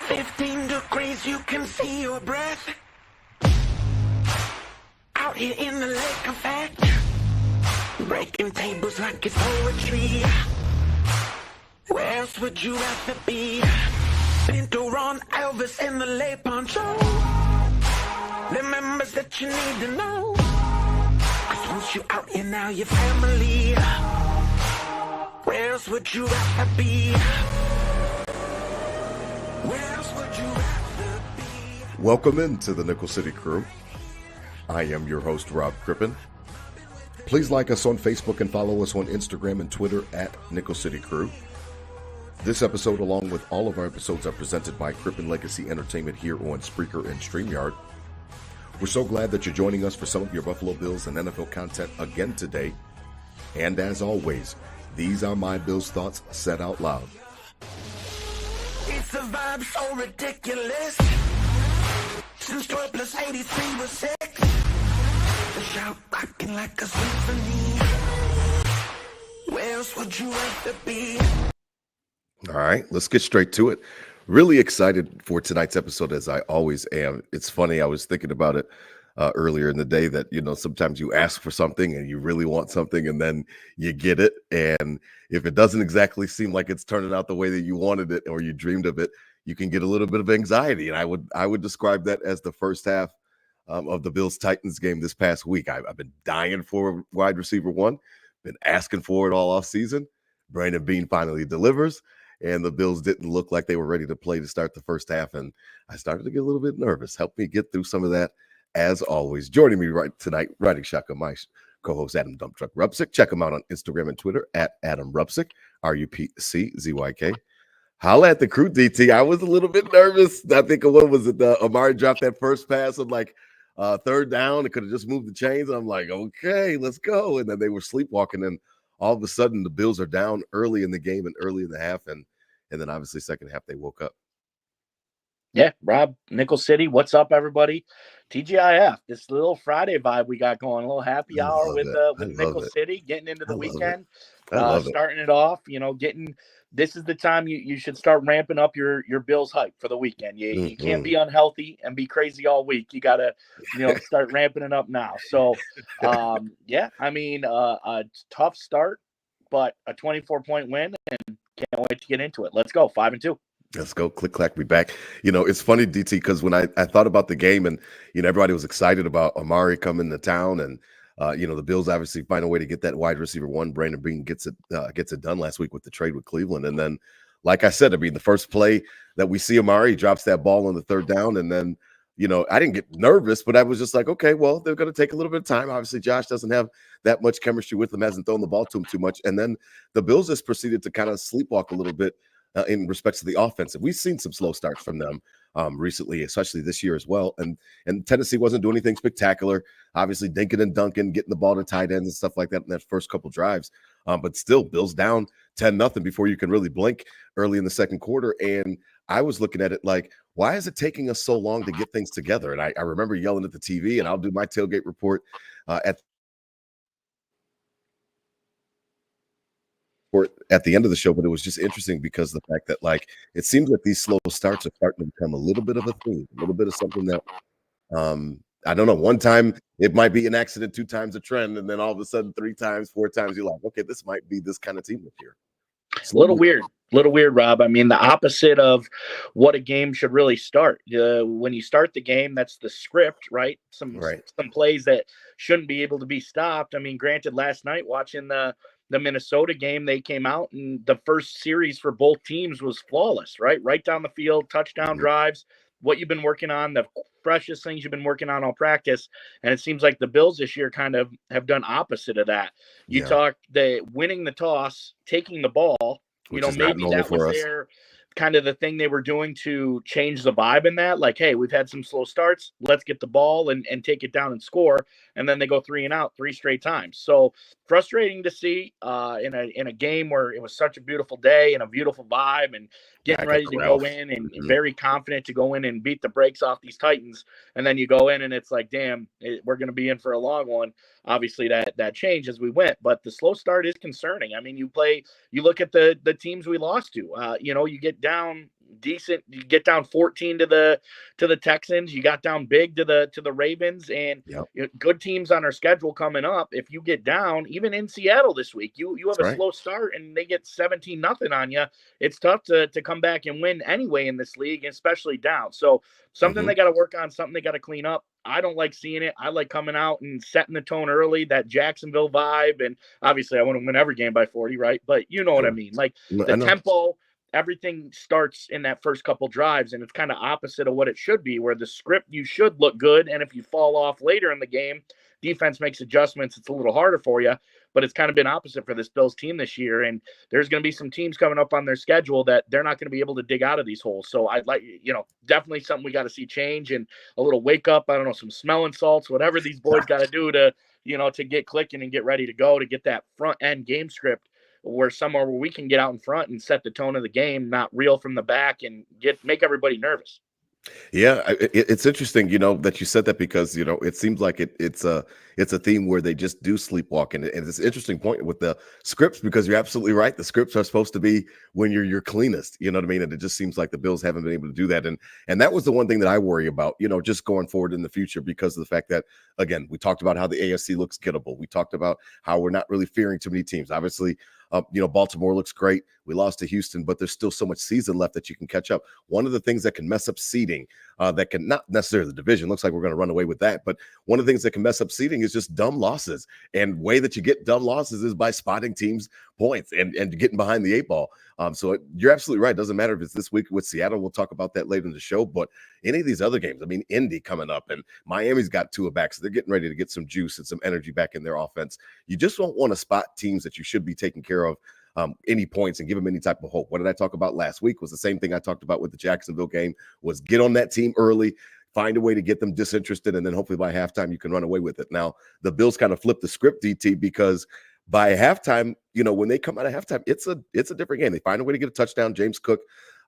15 degrees, you can see your breath. Out here in the lake effect, breaking tables like it's poetry. Where else would you rather be? Pinto, Ron, Elvis, and the Lay Poncho. The members that you need to know. 'Cause once you out here, now you're family. Where else would you rather be? Where else would you rather be? Welcome into the Nickel City Crew. I am your host, Rob Crippen. Please like us on Facebook and follow us on Instagram and Twitter at Nickel City Crew. This episode, along with all of our episodes, are presented by Crippen Legacy Entertainment here on Spreaker and StreamYard. We're so glad that you're joining us for some of your Buffalo Bills and NFL content again today. And as always, these are my Bills thoughts said out loud. It's a vibe so ridiculous. Since 12 plus 83 was 6. The shout rocking like a symphony. Where else would you rather be? All right, let's get straight to it. Really excited for tonight's episode, as I always am. It's funny, I was thinking about it earlier in the day that, sometimes you ask for something and you really want something and then you get it. And if it doesn't exactly seem like it's turning out the way that you wanted it or you dreamed of it, you can get a little bit of anxiety. And I would describe that as the first half of the Bills-Titans game this past week. I've been dying for wide receiver one, been asking for it all off season. Brandon Beane finally delivers, and the Bills didn't look like they were ready to play to start the first half. And I started to get a little bit nervous. Help me get through some of that, as always. Joining me right tonight, riding shotgun, my co-host Adam Dump Truck Rupsick. Check him out on Instagram and Twitter at Adam Rupsick, RUPCZYK. Holla at the crew, DT. I was a little bit nervous. I think what was it? Amari dropped that first pass of third down. It could have just moved the chains. I'm like, okay, let's go. And then they were sleepwalking, and all of a sudden the Bills are down early in the game and early in the half, and then obviously second half they woke up. Yeah, Rob, Nickel City, what's up, everybody? TGIF, this little Friday vibe we got going, a little happy hour with Nickel City, getting into the weekend, starting it off, this is the time you should start ramping up your Bills hype for the weekend. You can't be unhealthy and be crazy all week. You got to, start ramping it up now. So, a tough start, but a 24-point win, and can't wait to get into it. Let's go, 5-2. Let's go. Click, clack, be back. It's funny, DT, because when I thought about the game and, everybody was excited about Amari coming to town and, the Bills obviously find a way to get that wide receiver one. Brandon Beane gets it done last week with the trade with Cleveland. And then, like I said, the first play that we see Amari drops that ball on the third down. And then, I didn't get nervous, but I was just like, okay, well, they're going to take a little bit of time. Obviously, Josh doesn't have that much chemistry with him, hasn't thrown the ball to him too much. And then the Bills just proceeded to kind of sleepwalk a little bit in respects to the offensive. We've seen some slow starts from them recently, especially this year as well. And Tennessee wasn't doing anything spectacular. Obviously, Dinkin and Duncan getting the ball to tight ends and stuff like that in that first couple drives. But still, Bills down 10-0 before you can really blink early in the second quarter. And I was looking at it like, why is it taking us so long to get things together? And I remember yelling at the TV, and I'll do my tailgate report at the end of the show, but it was just interesting because the fact that it seems like these slow starts are starting to become a little bit of a theme, a little bit of something that I don't know. One time it might be an accident, two times a trend, and then all of a sudden 3 times, 4 times you're like, okay, this might be this kind of team this year. It's a little weird, Rob. I mean, the opposite of what a game should really start. When you start the game, that's the script, right? Some plays that shouldn't be able to be stopped. I mean, granted, last night watching the Minnesota game, they came out and the first series for both teams was flawless, right down the field, touchdown drives, what you've been working on, the freshest things you've been working on all practice. And it seems like the Bills this year kind of have done opposite of that. You talk the winning the toss, taking the ball, maybe that was their kind of the thing they were doing to change the vibe in that. Like, hey, we've had some slow starts. Let's get the ball and take it down and score. And then they go 3 and out 3 straight times. So frustrating to see in a game where it was such a beautiful day and a beautiful vibe and getting ready to go in and very confident to go in and beat the brakes off these Titans. And then you go in and it's like, damn, we're going to be in for a long one. Obviously that changed as we went, but the slow start is concerning. I mean, you look at the teams we lost to, you get down decent, you get down 14 to the Texans, you got down big to the Ravens, and good teams on our schedule coming up. If you get down, even in Seattle this week, you have a slow start and they get 17-0 on you. It's tough to come back and win anyway in this league, especially down. So something they got to work on, something they got to clean up. I don't like seeing it. I like coming out and setting the tone early, that Jacksonville vibe. And obviously I want to win every game by 40, right? But you know what I mean? Like the tempo, everything starts in that first couple drives, and it's kind of opposite of what it should be, where the script, you should look good. And if you fall off later in the game, defense makes adjustments. It's a little harder for you, but it's kind of been opposite for this Bills team this year. And there's going to be some teams coming up on their schedule that they're not going to be able to dig out of these holes. So I'd like, definitely something we got to see change, and a little wake up. I don't know, some smelling salts, whatever these boys got to do to get clicking and get ready to go, to get that front end game script where we can get out in front and set the tone of the game, not reel from the back and make everybody nervous. Yeah, it's interesting, that you said that, because it seems like it's a theme where they just do sleepwalk, and it's an interesting point with the scripts, because you're absolutely right. The scripts are supposed to be when you're your cleanest, you know what I mean? And it just seems like the Bills haven't been able to do that, and that was the one thing that I worry about, just going forward in the future, because of the fact that, again, we talked about how the AFC looks gettable. We talked about how we're not really fearing too many teams. Obviously, Baltimore looks great. We lost to Houston, but there's still so much season left that you can catch up. One of the things that can mess up seeding, that can, not necessarily the division, looks like we're going to run away with that, but one of the things that can mess up seeding is just dumb losses. And way that you get dumb losses is by spotting teams' points and getting behind the eight ball. So you're absolutely right. It doesn't matter if it's this week with Seattle. We'll talk about that later in the show. But any of these other games, I mean, Indy coming up, and Miami's got Tua back, so they're getting ready to get some juice and some energy back in their offense. You just don't want to spot teams that you should be taking care of any points and give them any type of hope. What did I talk about last week? Was the same thing I talked about with the Jacksonville game, was get on that team early, find a way to get them disinterested, and then hopefully by halftime you can run away with it. Now, the Bills kind of flipped the script, DT, because by halftime, when they come out of halftime, it's a different game. They find a way to get a touchdown. James Cook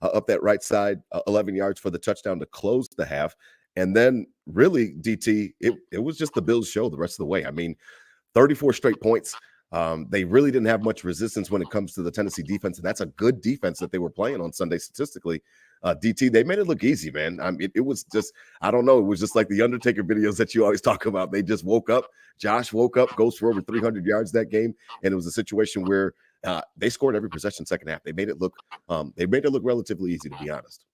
up that right side, 11 yards for the touchdown to close the half. And then really, DT, it was just the Bills show the rest of the way. I mean, 34 straight points. They really didn't have much resistance when it comes to the Tennessee defense, and that's a good defense that they were playing on Sunday statistically. DT, they made it look easy, man. It was just, I don't know, it was just like the Undertaker videos that you always talk about. They just woke up. Josh woke up, goes for over 300 yards that game, and it was a situation where they scored every possession second half. They made it look relatively easy, to be honest.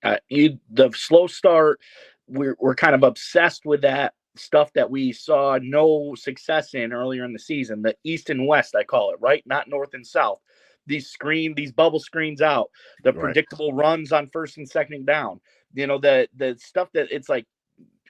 The slow start, we're kind of obsessed with that stuff that we saw no success in earlier in the season, the East and West, I call it, right? Not North and South. These bubble screens out, the predictable runs on first and second down, the stuff that it's like,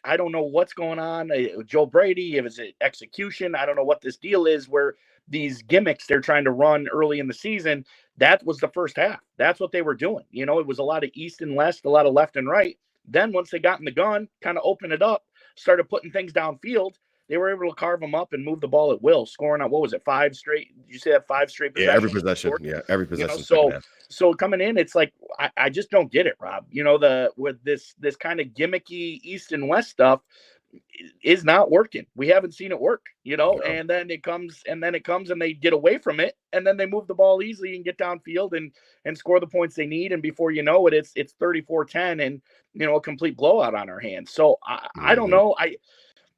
I don't know what's going on. Joe Brady, if it's execution, I don't know what this deal is, where these gimmicks they're trying to run early in the season, that was the first half. That's what they were doing. It was a lot of East and West, a lot of left and right. Then once they got in the gun, kind of opened it up, started putting things downfield, they were able to carve them up and move the ball at will, scoring on, what was it, 5 straight? Did you say that 5 straight possessions? Yeah, every possession. Yeah, every possession. So coming in, it's like, I just don't get it, Rob. With this kind of gimmicky East and West stuff is not working. We haven't seen it work, and then it comes and they get away from it, and then they move the ball easily and get downfield and score the points they need. And before you know it, it's 34-10 and, a complete blowout on our hands. So I don't know.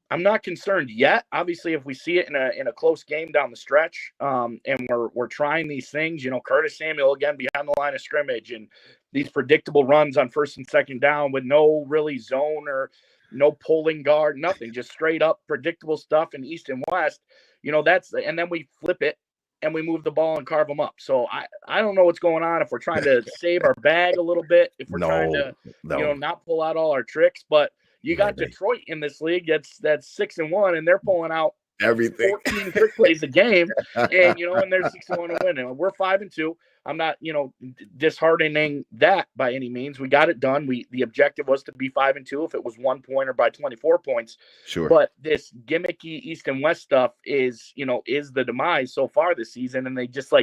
I'm not concerned yet. Obviously, if we see it in a close game down the stretch, and we're trying these things, Curtis Samuel again behind the line of scrimmage, and these predictable runs on first and second down with no really zone or no pulling guard, nothing, just straight up predictable stuff in East and West. And then we flip it and we move the ball and carve them up. So I don't know wwhat's going on, if we're trying to save our bag a little bit, if we're trying to not pull out all our tricks, but you got Detroit in this league that's 6-1, and they're pulling out everything, 14 trick plays a game, and and they're 6-1 to win. And we're 5-2. I'm not disheartening that by any means. We got it done. The objective was to be 5-2 if it was 1 point or by 24 points. Sure. But this gimmicky East and West stuff is the demise so far this season, and they just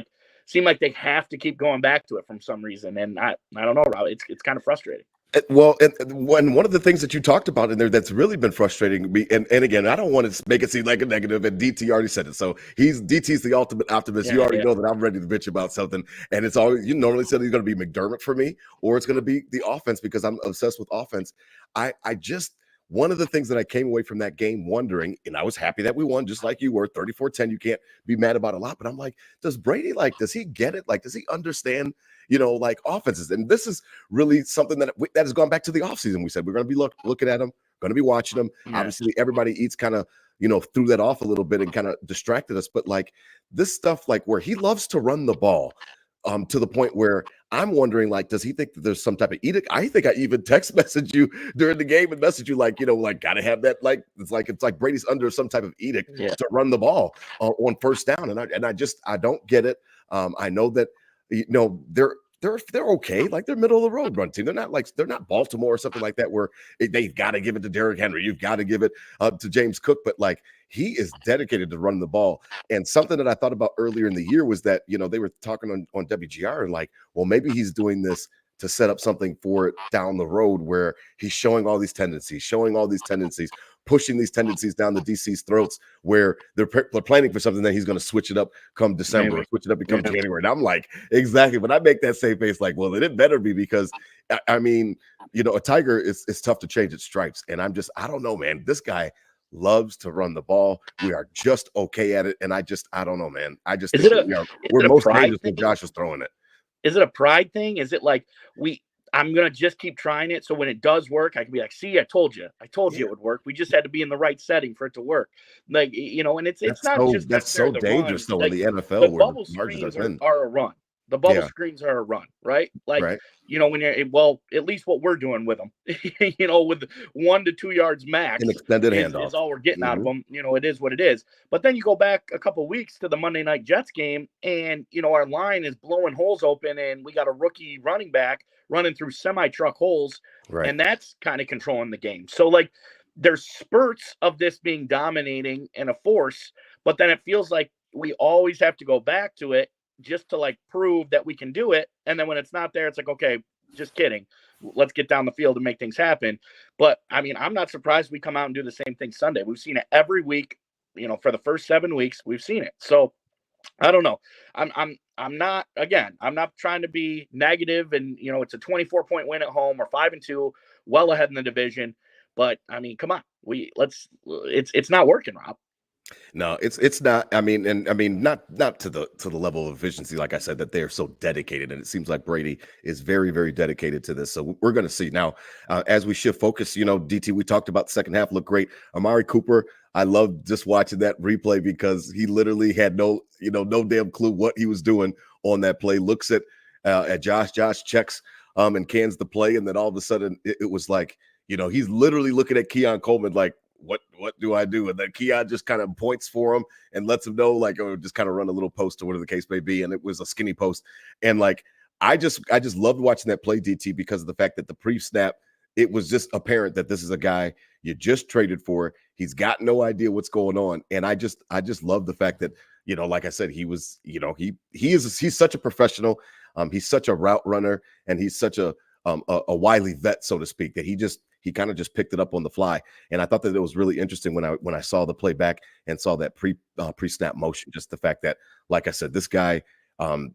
seem like they have to keep going back to it from some reason. And I don't know, Rob. It's kind of frustrating. Well, and one of the things that you talked about in there that's really been frustrating me, and again, I don't want to make it seem like a negative, and DT already said it. So DT's the ultimate optimist. You already know that I'm ready to bitch about something, and it's always, you normally said he's going to be McDermott for me, or it's going to be the offense because I'm obsessed with offense. I just one of the things that I came away from that game wondering, and I was happy that we won, just like you were, 34-10. You can't be mad about a lot, but I'm like, does Brady, like, does he get it? Like, does he understand, like offenses? And this is really something that has gone back to the offseason. We said we're going to be looking at them, going to be watching them. Yeah. Obviously, everybody eats kind of, threw that off a little bit and kind of distracted us. But like this stuff, like where he loves to run the ball, to the point where I'm wondering, like, does he think that there's some type of edict? I think I even text message you during the game and message you like, gotta have that. Like, it's like Brady's under some type of edict to run the ball on first down. And I don't get it. I know that, they're okay. Like, they're middle of the road run team. They're not Baltimore or something like that where they've got to give it to Derrick Henry. You've got to give it to James Cook. But like, he is dedicated to running the ball. And something that I thought about earlier in the year was that, they were talking on WGR and like, well, maybe he's doing this to set up something for it down the road where he's showing all these tendencies, pushing these tendencies down the DC's throats where they're planning for something that he's going to switch it up come December, or switch it up become January. And I'm like, exactly. But I make that same face like, well, it better be, because I mean, a tiger is tough to change its stripes. And I don't know, man. This guy loves to run the ball. We are just okay at it. And I don't know, man. I just think we're most dangerous when Josh is throwing it. Is it a pride thing? Is it like I'm going to just keep trying it, so when it does work, I can be like, see, I told you it would work. We just had to be in the right setting for it to work. Like, and it's not just that's so dangerous though, in the NFL the where bubble the screens are a run. The bubble screens are a run, right? Like, when you're, at least what we're doing with them, with 1 to 2 yards max, an extended handoff is all we're getting out of them. It is what it is. But then you go back a couple of weeks to the Monday Night Jets game, and our line is blowing holes open, and we got a rookie running back running through semi-truck holes, and that's kind of controlling the game. So like, there's spurts of this being dominating and a force, but then it feels like we always have to go back to it just to like prove that we can do it. And then when it's not there, it's like, okay, just kidding. Let's get down the field and make things happen. But I mean, I'm not surprised we come out and do the same thing Sunday. We've seen it every week, for the first 7 weeks, we've seen it. So I don't know. I'm not trying to be negative, and it's a 24-point win at home. We're 5-2, well ahead in the division. But I mean, come on, it's not working, Rob. No, it's not. I mean, not to the level of efficiency, like I said, that they are so dedicated, and it seems like Brady is very, very dedicated to this. So we're going to see now as we shift focus. DT, we talked about the second half looked great. Amari Cooper, I love just watching that replay because he literally had no damn clue what he was doing on that play. Looks at Josh checks and cans the play, and then all of a sudden it was like he's literally looking at Keon Coleman like, what do I do? And then Keon just kind of points for him and lets him know, like, or just kind of run a little post or whatever the case may be. And it was a skinny post. And like, I just loved watching that play, DT, because of the fact that the pre-snap, it was just apparent that this is a guy you just traded for. He's got no idea what's going on. And I just love the fact that, like I said, he was, he's such a professional. He's such a route runner, and he's such a wily vet, so to speak, that he kind of just picked it up on the fly. And I thought that it was really interesting when I saw the play back and saw that pre-snap motion, just the fact that, like I said, this guy,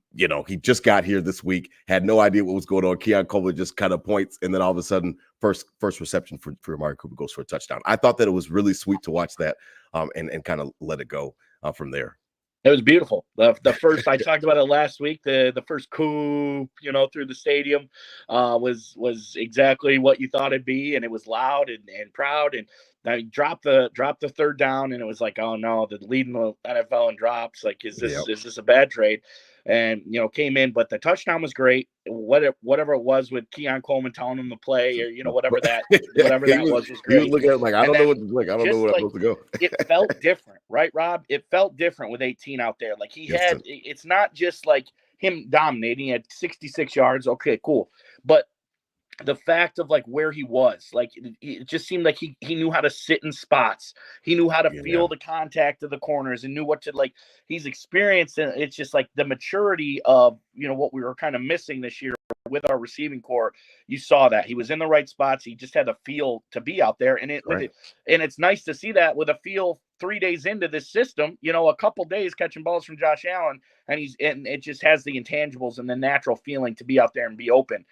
he just got here this week, had no idea what was going on. Keon Coleman just kind of points, and then all of a sudden, first reception for Amari Cooper goes for a touchdown. I thought that it was really sweet to watch that and kind of let it go from there. It was beautiful. The first, I talked about it last week. The first coup, through the stadium, was exactly what you thought it'd be, and it was loud and proud. And I dropped the third down, and it was like, oh no, the leading the NFL in drops. Like, is this a bad trade? And came in, but the touchdown was great. Whatever it was with Keon Coleman telling him to play, or whatever that was great. He was looking at it like, I don't know what I'm supposed to go. It felt different, right, Rob? It felt different with 18 out there. Like, it's not just like him dominating. He had 66 yards. Okay, cool. But the fact of like where he was, like, it just seemed like he knew how to sit in spots. He knew how to feel the contact of the corners and knew what to, like, he's experienced. And it's just like the maturity of, what we were kind of missing this year with our receiving core, you saw that he was in the right spots. He just had the feel to be out there, and it's nice to see that with a feel 3 days into this system. A couple days catching balls from Josh Allen, and it just has the intangibles and the natural feeling to be out there and be open.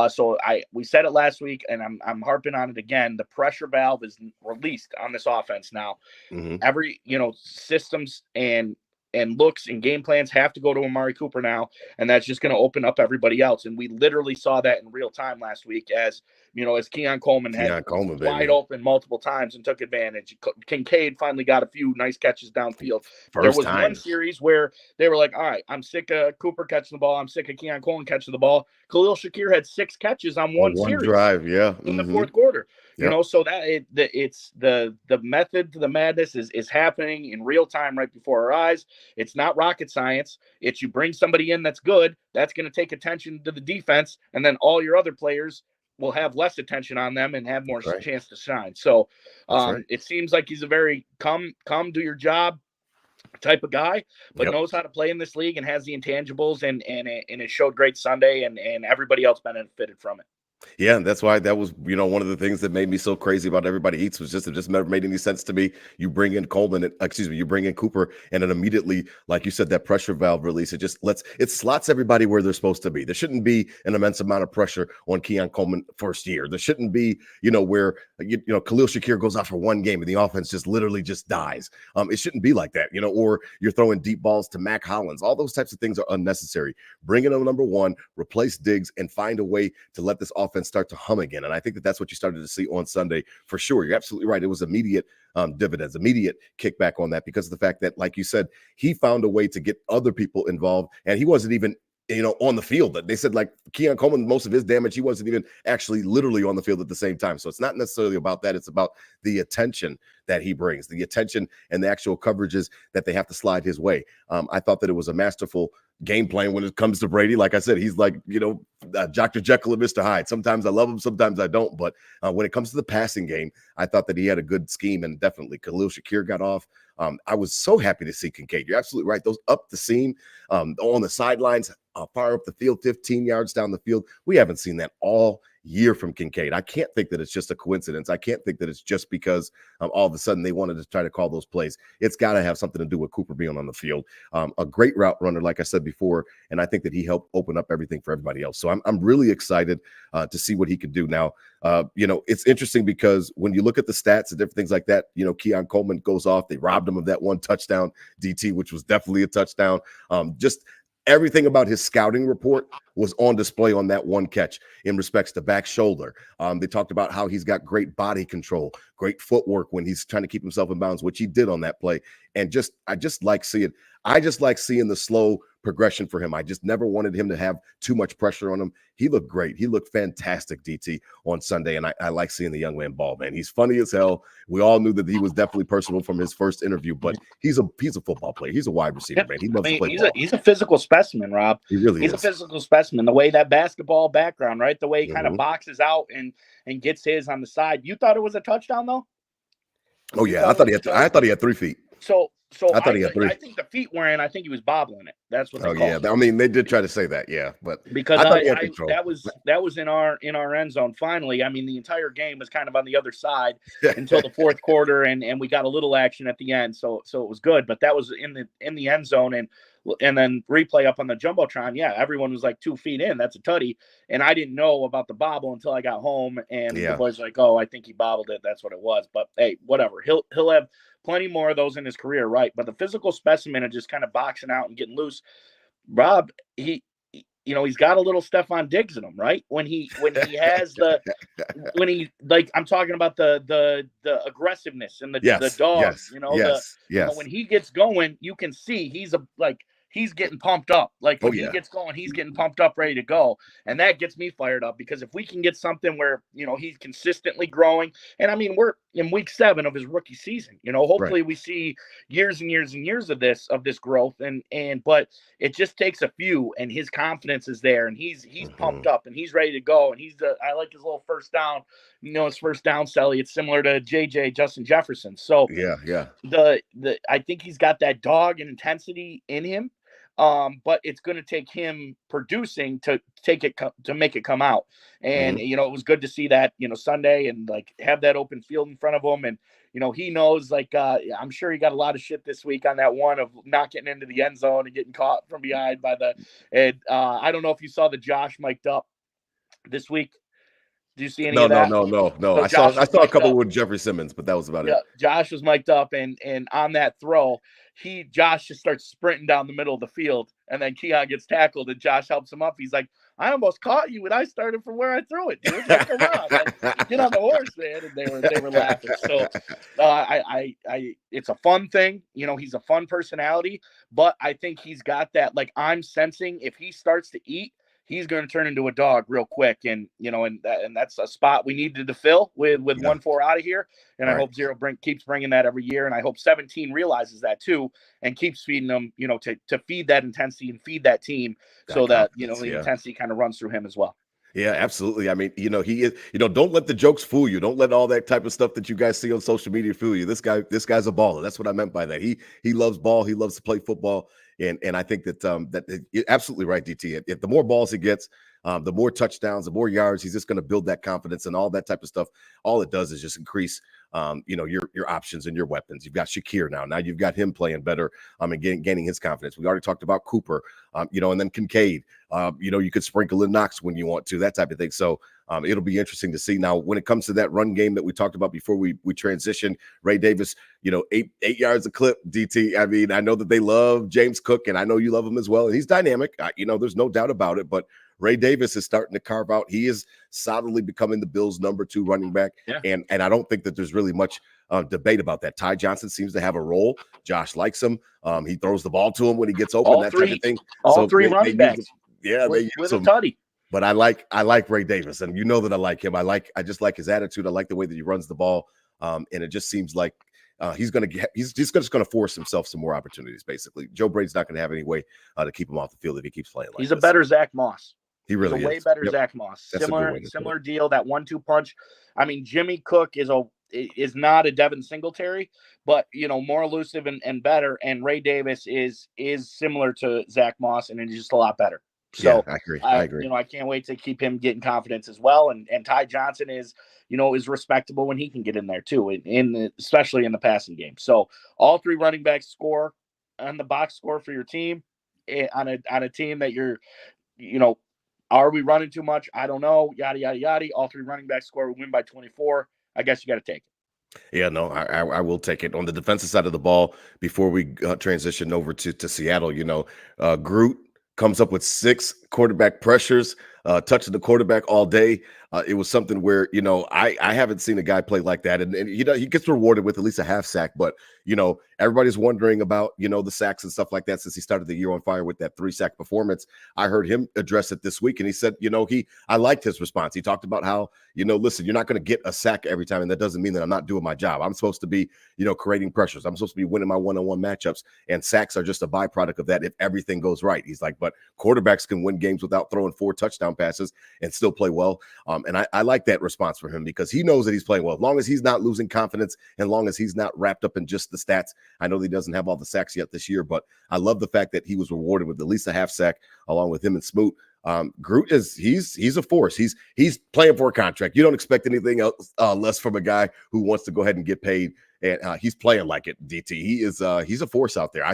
So we said it last week, and I'm harping on it again. The pressure valve is released on this offense now. Mm-hmm. Every systems and looks and game plans have to go to Amari Cooper now, and that's just going to open up everybody else. And we literally saw that in real time last week as Keon Coleman had wide open multiple times and took advantage. Kincaid finally got a few nice catches downfield. There was one series where they were like, all right, I'm sick of Cooper catching the ball. I'm sick of Keon Coleman catching the ball. Khalil Shakir had 6 catches on one series drive, in the fourth quarter. So that it's the method to the madness is happening in real time right before our eyes. It's not rocket science. It's you bring somebody in that's good, that's going to take attention to the defense, and then all your other players will have less attention on them and have more chance to shine. So it seems like he's a very come do your job type of guy, but knows how to play in this league and has the intangibles, and it showed great Sunday, and everybody else benefited from it. Yeah, that's why that was, one of the things that made me so crazy about Everybody Eats was it just never made any sense to me. You bring in you bring in Cooper, and then immediately, like you said, that pressure valve release, it slots everybody where they're supposed to be. There shouldn't be an immense amount of pressure on Keon Coleman first year. There shouldn't be, where, Khalil Shakir goes out for one game and the offense just literally just dies. It shouldn't be like that, or you're throwing deep balls to Mac Hollins. All those types of things are unnecessary. Bring in a number one, replace Diggs, and find a way to let this offense start to hum again. And I think that's what you started to see on Sunday for sure. You're absolutely right. It was immediate dividends, immediate kickback on that because of the fact that, like you said, he found a way to get other people involved, and he wasn't even on the field. They said, like, Keon Coleman, most of his damage, he wasn't even actually literally on the field at the same time. So it's not necessarily about that. It's about the attention that he brings, the attention and the actual coverages that they have to slide his way. I thought that it was a masterful game plan when it comes to Brady. Like I said, he's like, Dr. Jekyll and Mr. Hyde. Sometimes I love him, sometimes I don't. But when it comes to the passing game, I thought that he had a good scheme, and definitely Khalil Shakir got off. I was so happy to see Kincaid. You're absolutely right. Those up the seam on the sidelines, far up the field, 15 yards down the field. We haven't seen that all year from Kincaid. I can't think that it's just a coincidence. I can't think that it's just because all of a sudden they wanted to try to call those plays. It's got to have something to do with Cooper being on the field. A great route runner, like I said before, and I think that he helped open up everything for everybody else. So I'm really excited to see what he can do now. It's interesting because when you look at the stats and different things like that, Keon Coleman goes off. They robbed him of that one touchdown DT, which was definitely a touchdown. Just everything about his scouting report was on display on that one catch in respects to back shoulder. They talked about how he's got great body control, great footwork when he's trying to keep himself in bounds, which he did on that play. And I just like seeing the slow progression for him. I just never wanted him to have too much pressure on him. He looked great. He looked fantastic, DT, on Sunday, and I like seeing the young man ball, man. He's funny as hell. We all knew that he was definitely personal from his first interview, but he's a football player. He's a wide receiver, man. He loves to play ball. He's a physical specimen, Rob. He really is. He's a physical specimen. The way that basketball background, right? The way he kind of boxes out and gets his on the side. You thought it was a touchdown, though? Oh, yeah. I thought he had 3 feet. So I thought he had 3. I think the feet were in. I think he was bobbling it. That's what they called it. I mean, they did try to say that, yeah, but because that was in our end zone. Finally, I mean, the entire game was kind of on the other side until the fourth quarter, and we got a little action at the end, so it was good. But that was in the end zone, and then replay up on the jumbotron. Yeah, everyone was like 2 feet in. That's a tutty, and I didn't know about the bobble until I got home, and the boys were like, "Oh, I think he bobbled it." That's what it was. But hey, whatever. He'll have plenty more of those in his career, right? But the physical specimen of just kind of boxing out and getting loose, Rob, he's got a little Stephon Diggs in him, right? When he has I'm talking about the aggressiveness and the dog, when he gets going, you can see he's getting pumped up. Like when he gets going, he's getting pumped up, ready to go. And that gets me fired up because if we can get something where, he's consistently growing, and I mean, we're in week 7 of his rookie season, hopefully we see years and years and years of this growth. But it just takes a few, and his confidence is there, and he's pumped up and he's ready to go. And I like his little first down, his first down, Sally. It's similar to Justin Jefferson. So yeah. I think he's got that dog and intensity in him. But it's going to take him producing to make it come out. And Mhm. it was good to see that Sunday and like have that open field in front of him. And he knows, like, I'm sure he got a lot of shit this week on that one of not getting into the end zone and getting caught from behind by the. And I don't know if you saw the Josh mic'd up this week. Do you see any No, of no, that? no, no, no. So I saw Josh I was saw a mic'd couple up. with Jeffrey Simmons, but that was about Yeah, it. Josh was mic'd up, and on that throw, Josh just starts sprinting down the middle of the field, and then Keon gets tackled, and Josh helps him up. He's like, "I almost caught you, and I started from where I threw it, dude. Like, come on, like, get on the horse, man." And they were laughing. So, it's a fun thing. He's a fun personality, but I think he's got that. Like, I'm sensing if he starts to eat, he's going to turn into a dog real quick, and that's a spot we needed to fill with Yeah. 1-4 out of here. And I hope Zero keeps bringing that every year, and I hope 17 realizes that too and keeps feeding them, to feed that intensity and feed that team, so that the intensity kind of runs through him as well. Yeah, absolutely. I mean, he is, don't let the jokes fool you. Don't let all that type of stuff that you guys see on social media fool you. This guy's a baller. That's what I meant by that. He loves ball. He loves to play football. And I think that you're absolutely right, DT. If the more balls he gets, the more touchdowns, the more yards, he's just going to build that confidence and all that type of stuff. All it does is just increase, your options and your weapons. You've got Shakir now. Now you've got him playing better, and gaining his confidence. We already talked about Cooper, and then Kincaid. You could sprinkle in Knox when you want to, that type of thing. So it'll be interesting to see. Now, when it comes to that run game that we talked about before we transition, Ray Davis, 8 yards a clip, DT. I mean, I know that they love James Cook, and I know you love him as well. And he's dynamic. There's no doubt about it. But Ray Davis is starting to carve out. He is solidly becoming the Bills' number 2 running back. Yeah. And I don't think that there's really much debate about that. Ty Johnson seems to have a role. Josh likes him. He throws the ball to him when he gets open, type of thing. All three running backs. Yeah, they with use a him. tutty. But I like Ray Davis, and that I like him. I just like his attitude. I like the way that he runs the ball. And it just seems like he's just going to force himself some more opportunities. Basically, Joe Brady's not going to have any way to keep him off the field if he keeps playing like this. He's a better Zach Moss. He really He's a way is. better Zach Moss. That's Similar deal. That 1-2 punch. I mean, Jimmy Cook is not a Devin Singletary, but more elusive and better. And Ray Davis is similar to Zach Moss, and he's just a lot better. So yeah, I agree. I can't wait to keep him getting confidence as well. And Ty Johnson is respectable when he can get in there too, especially in the passing game. So all 3 running backs score on the box score for your team, on a team that you're, are we running too much? I don't know. Yada yada yada. All 3 running backs score. We win by 24. I guess you got to take it. Yeah, no, I will take it. On the defensive side of the ball, before we transition over to Seattle, Groot comes up with 6 quarterback pressures, touching the quarterback all day. It was something where, I haven't seen a guy play like that. And he gets rewarded with at least a half sack. But, everybody's wondering about, the sacks and stuff like that since he started the year on fire with that 3-sack performance. I heard him address it this week, and he said, I liked his response. He talked about how, listen, you're not going to get a sack every time, and that doesn't mean that I'm not doing my job. I'm supposed to be, creating pressures. I'm supposed to be winning my one-on-one matchups, and sacks are just a byproduct of that if everything goes right. He's like, but quarterbacks can win games without throwing 4 touchdown passes and still play well. And I like that response from him because he knows that he's playing well. As long as he's not losing confidence and long as he's not wrapped up in just the stats. I know that he doesn't have all the sacks yet this year, but I love the fact that he was rewarded with at least a half sack along with him and Smoot. Groot he's a force. He's playing for a contract. You don't expect anything else less from a guy who wants to go ahead and get paid. And he's playing like it, DT. He's a force out there.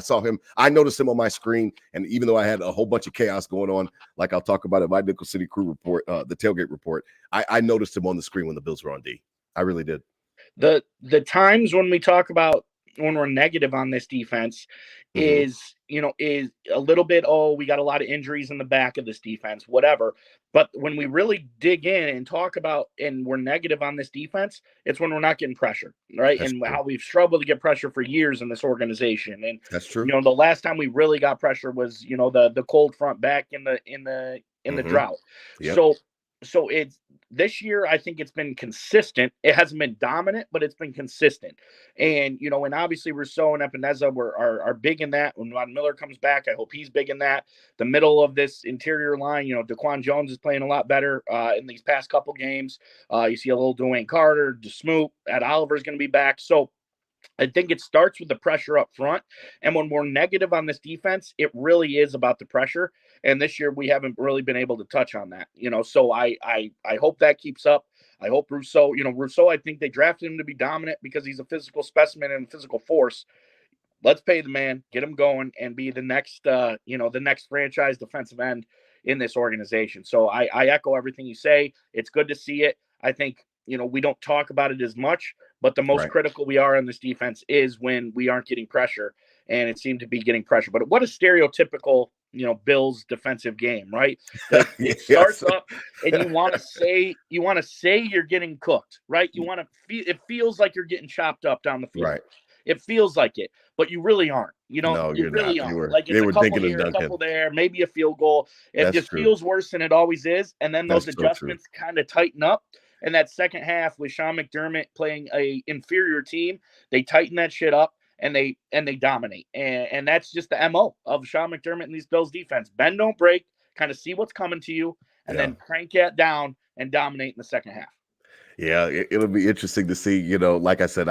I noticed him on my screen, and even though I had a whole bunch of chaos going on, like I'll talk about in my Nickel City Crew report, the tailgate report, I noticed him on the screen when the Bills were on D. I really did. The times when we talk about when we're negative on this defense is a little bit, we got a lot of injuries in the back of this defense, whatever. But when we really dig in and talk about and we're negative on this defense, it's when we're not getting pressure, right? That's and true. How we've struggled to get pressure for years in this organization. And that's true. The last time we really got pressure was, the cold front back in the drought. Yep. So it's this year, I think it's been consistent. It hasn't been dominant, but it's been consistent. And, and obviously Rousseau and Epineza are big in that. When Von Miller comes back, I hope he's big in that. The middle of this interior line, Daquan Jones is playing a lot better in these past couple games. You see a little Dwayne Carter, DeSmoot, Ed Oliver's going to be back. So I think it starts with the pressure up front. And when we're negative on this defense, it really is about the pressure. And this year we haven't really been able to touch on that, so I hope that keeps up. I hope Rousseau, I think they drafted him to be dominant because he's a physical specimen and a physical force. Let's pay the man, get him going, and be the next, the next franchise defensive end in this organization. So I echo everything you say. It's good to see it. I think, we don't talk about it as much, but the most critical we are on this defense is when we aren't getting pressure, and it seemed to be getting pressure. But what a stereotypical, Bills defensive game, right? It starts up, and you want to say you're getting cooked, right? You want to feel it feels like you're getting chopped up down the field. Right. It feels like it, but you really aren't. No, you really not. aren't. Like it's a couple here, a couple there, maybe a field goal. It just feels worse than it always is. And then those adjustments kind of tighten up. And that second half with Sean McDermott playing a inferior team, they tighten that shit up and they dominate. And that's just the MO of Sean McDermott and these Bills defense. Bend, don't break, kind of see what's coming to you, and then crank it down and dominate in the second half. Yeah, it'll be interesting to see. Like I said,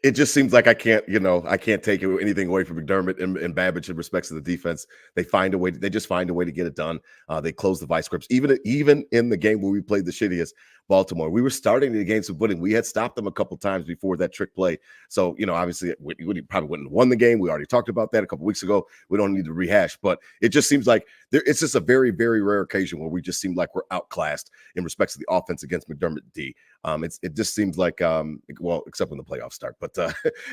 it just seems like I can't take anything away from McDermott and Babbage in respects to the defense. They just find a way to get it done. They close the vice grips. Even in the game where we played the shittiest, Baltimore, we were starting the game some footing. We had stopped them a couple times before that trick play. So, obviously we probably wouldn't have won the game. We already talked about that a couple weeks ago. We don't need to rehash, but it just seems like it's just a very, very rare occasion where we just seem like we're outclassed in respects to the offense against McDermott D. It just seems like, well, except when the playoffs start, but